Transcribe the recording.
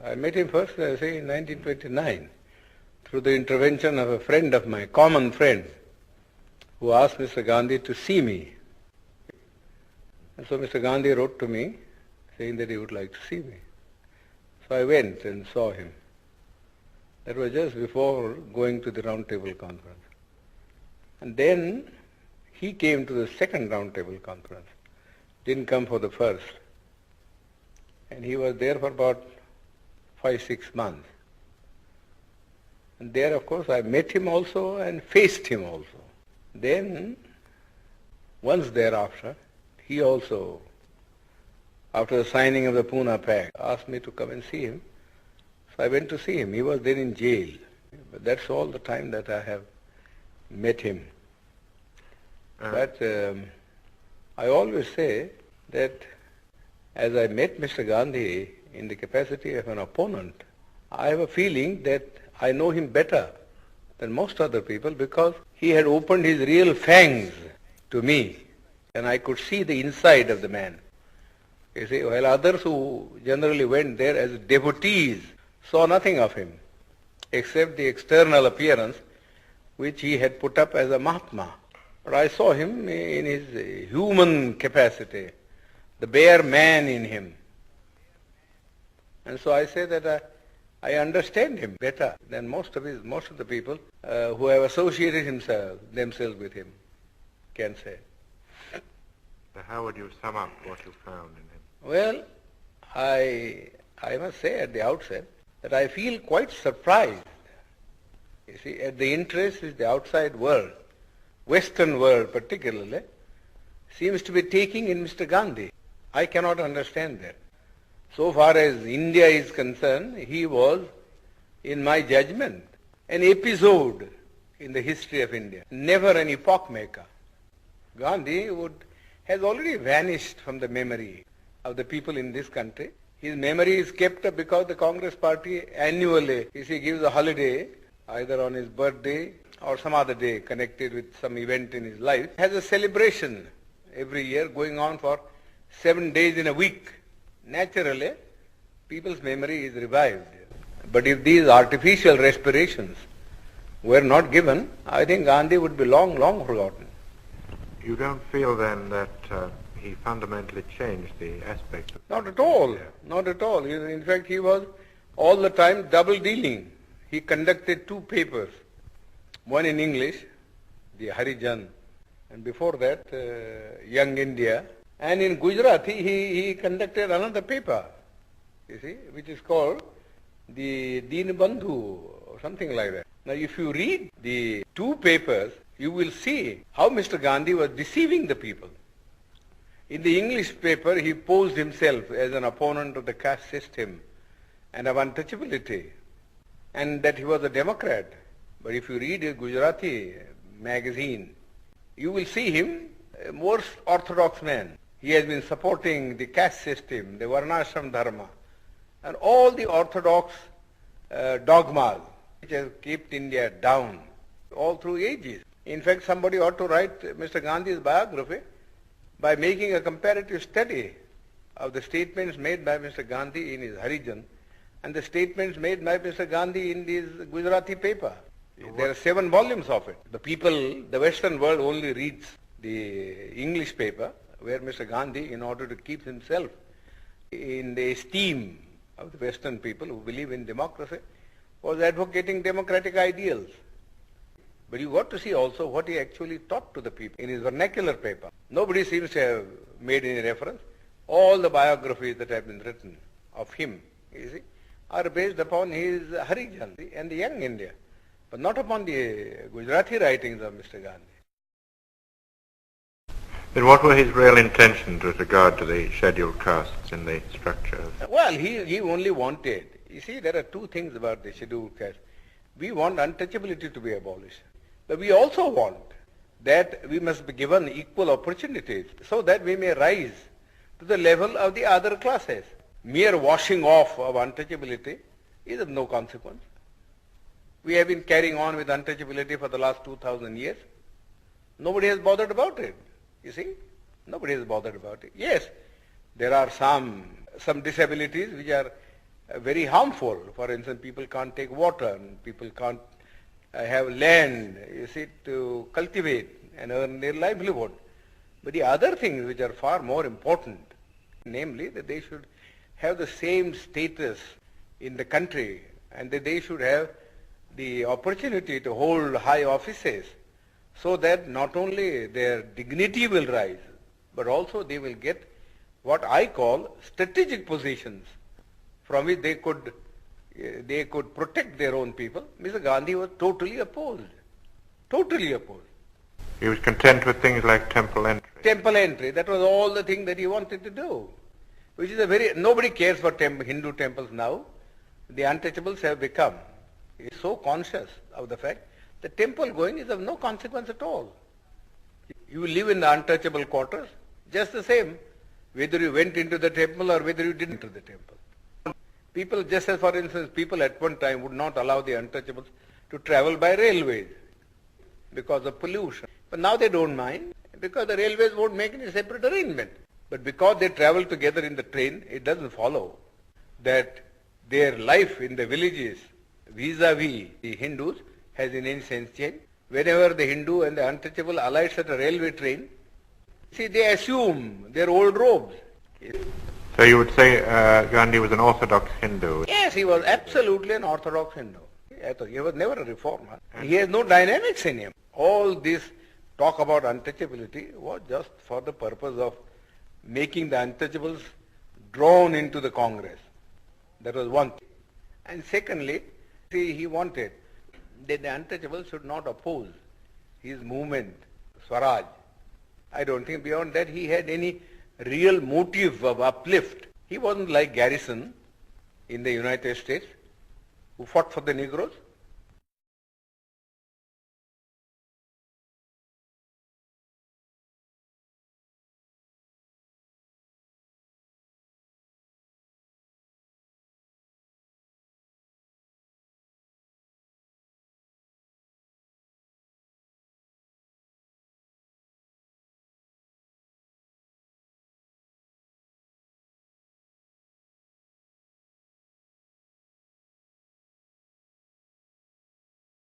I met him first, say, in 1929, through the intervention of a friend of mine, common friend, who asked Mr. Gandhi to see me. And so Mr. Gandhi wrote to me, saying that he would like to see me. So I went and saw him. That was just before going to the Round Table Conference. And then he came to the second Round Table Conference. Didn't come for the first. And he was there for about 5-6 months. And there, of course, I met him also and faced him also. Then, once thereafter, he also, after the signing of the Pune Pact, asked me to come and see him. So I went to see him. He was then in jail. But that's all the time that I have met him. But I always say that as I met Mr. Gandhi in the capacity of an opponent, I have a feeling that I know him better than most other people because he had opened his real fangs to me and I could see the inside of the man. You see, while others who generally went there as devotees saw nothing of him except the external appearance which he had put up as a Mahatma. But I saw him in his human capacity, the bare man in him. And so I say that I understand him better than most of the people who have associated themselves with him can say. So how would you sum up what you found in him? Well, I must say at the outset that I feel quite surprised, you see, at the interest which the outside world, Western world particularly, seems to be taking in Mr. Gandhi. I cannot understand that. So far as India is concerned, he was, in my judgment, an episode in the history of India, never an epoch maker. Gandhi has already vanished from the memory of the people in this country. His memory is kept up because the Congress party annually, if he gives a holiday, either on his birthday or some other day connected with some event in his life, has a celebration every year going on for 7 days in a week. Naturally, people's memory is revived. But if these artificial respirations were not given, I think Gandhi would be long, long forgotten. You don't feel then that he fundamentally changed the aspect of... Not at all. Not at all. In fact, he was all the time double dealing. He conducted 2 papers, one in English, the Harijan, and before that, Young India. And in Gujarati, he conducted another paper, you see, which is called the Dinbandhu or something like that. Now, if you read the 2 papers, you will see how Mr. Gandhi was deceiving the people. In the English paper, he posed himself as an opponent of the caste system and of untouchability, and that he was a Democrat. But if you read a Gujarati magazine, you will see him a more orthodox man. He has been supporting the caste system, the Varnashram Dharma, and all the orthodox dogmas which have kept India down all through ages. In fact, somebody ought to write Mr. Gandhi's biography by making a comparative study of the statements made by Mr. Gandhi in his Harijan and the statements made by Mr. Gandhi in his Gujarati paper. There are 7 volumes of it. The people, the Western world only reads the English paper, where Mr. Gandhi, in order to keep himself in the esteem of the Western people who believe in democracy, was advocating democratic ideals. But you got to see also what he actually taught to the people in his vernacular paper. Nobody seems to have made any reference. All the biographies that have been written of him, you see, are based upon his Harijan and the Young India, but not upon the Gujarati writings of Mr. Gandhi. Then what were his real intentions with regard to the scheduled castes in the structure? Well, he only wanted, you see, there are 2 things about the scheduled caste. We want untouchability to be abolished, but we also want that we must be given equal opportunities so that we may rise to the level of the other classes. Mere washing off of untouchability is of no consequence. We have been carrying on with untouchability for the last 2,000 years. Nobody has bothered about it. You see, nobody is bothered about it. Yes, there are some disabilities which are very harmful. For instance, people can't take water, and people can't have land, you see, to cultivate and earn their livelihood. But the other things which are far more important, namely that they should have the same status in the country and that they should have the opportunity to hold high offices so that not only their dignity will rise, but also they will get what I call strategic positions from which they could protect their own people. Mr. Gandhi was totally opposed. Totally opposed. He was content with things like temple entry. Temple entry, that was all the thing that he wanted to do. Which is nobody cares for Hindu temples now. The untouchables have become so conscious of the fact that temple going is of no consequence at all. You live in the untouchable quarters, just the same, whether you went into the temple or whether you didn't enter the temple. People, just as for instance, people at one time would not allow the untouchables to travel by railways because of pollution. But now they don't mind because the railways won't make any separate arrangement. But because they travel together in the train, it doesn't follow that their life in the villages vis-a-vis the Hindus has in any sense changed. Whenever the Hindu and the untouchable alights at a railway train, see, they assume their old robes. So you would say Gandhi was an orthodox Hindu? Yes, he was absolutely an orthodox Hindu. He was never a reformer. He has no dynamics in him. All this talk about untouchability was just for the purpose of making the untouchables drawn into the Congress. That was one thing. And secondly, see, he wanted that the untouchables should not oppose his movement, Swaraj. I don't think beyond that he had any real motive of uplift. He wasn't like Garrison in the United States, who fought for the Negroes.